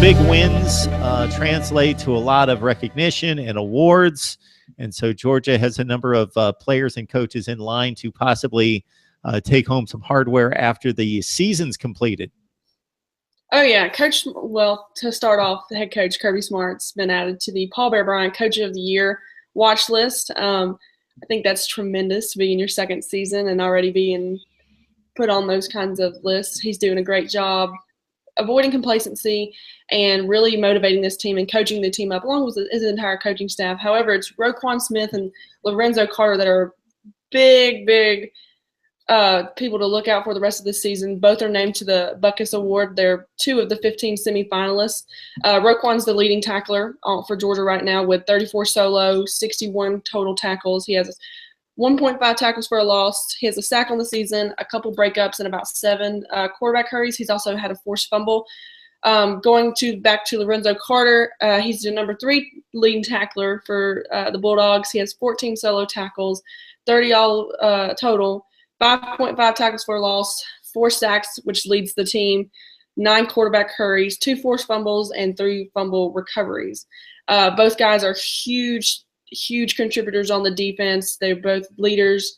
big wins translate to a lot of recognition and awards. And so Georgia has a number of players and coaches in line to possibly take home some hardware after the season's completed. Oh, yeah. Well, to start off, the head coach, Kirby Smart's been added to the Paul Bear Bryant Coach of the Year watch list. I think that's tremendous to be in your second season and already being put on those kinds of lists. He's doing a great job avoiding complacency and really motivating this team and coaching the team up along with his entire coaching staff. However, it's Roquan Smith and Lorenzo Carter that are big people to look out for the rest of the season. Both are named to the Buckus Award. They're 2 of the 15 semifinalists. Roquan's the leading tackler for Georgia right now with 34 solo, 61 total tackles. He has 1.5 tackles for a loss. He has a sack on the season, a couple breakups, and about 7 quarterback hurries. He's also had a forced fumble. Back to Lorenzo Carter, he's the number 3 leading tackler for the Bulldogs. He has 14 solo tackles, 30 all total, 5.5 tackles for a loss, 4 sacks, which leads the team, 9 quarterback hurries, 2 forced fumbles, and 3 fumble recoveries. Both guys are huge contributors on the defense. They're both leaders,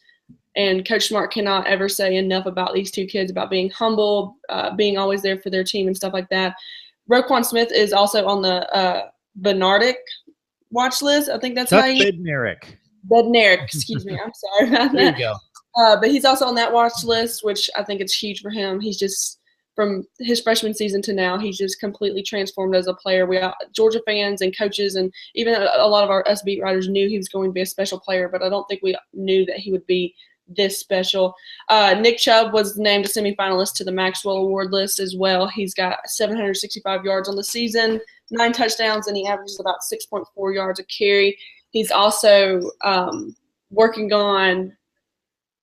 and Coach Smart cannot ever say enough about these 2 kids, about being humble, being always there for their team and stuff like that. Roquan Smith is also on the Bednarik watch list. I think that's how you Bednarik, excuse me. I'm sorry about that. There you go. But he's also on that watch list, which I think it's huge for him. He's just, from his freshman season to now, he's just completely transformed as a player. Georgia fans and coaches and even a lot of us beat writers knew he was going to be a special player, but I don't think we knew that he would be this special. Nick Chubb was named a semifinalist to the Maxwell Award list as well. He's got 765 yards on the season, 9 touchdowns, and he averages about 6.4 yards a carry. He's also working on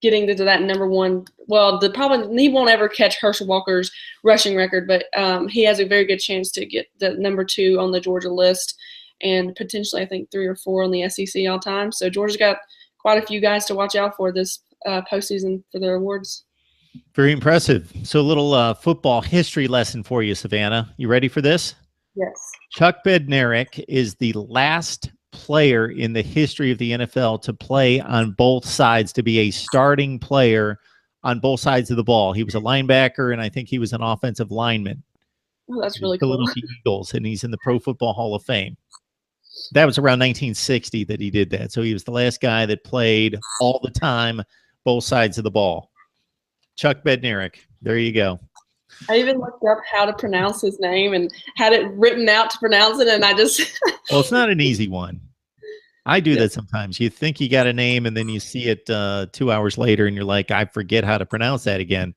getting to that number 1. Well, he won't ever catch Herschel Walker's rushing record, but he has a very good chance to get the number 2 on the Georgia list and potentially, I think, 3 or 4 on the SEC all time. So Georgia's got quite a few guys to watch out for this postseason for their awards. Very impressive. So a little football history lesson for you, Savannah. You ready for this? Yes. Chuck Bednarik is the last player in the history of the NFL to play on both sides, to be a starting player on both sides of the ball. He was a linebacker, and I think he was an offensive lineman. Oh, that's really cool. The Eagles, and he's in the Pro Football Hall of Fame. That was around 1960 that he did that. So he was the last guy that played all the time, both sides of the ball. Chuck Bednarik. There you go. I even looked up how to pronounce his name and had it written out to pronounce it, and I just well, it's not an easy one. I do that sometimes. You think you got a name, and then you see it 2 hours later, and you're like, I forget how to pronounce that again.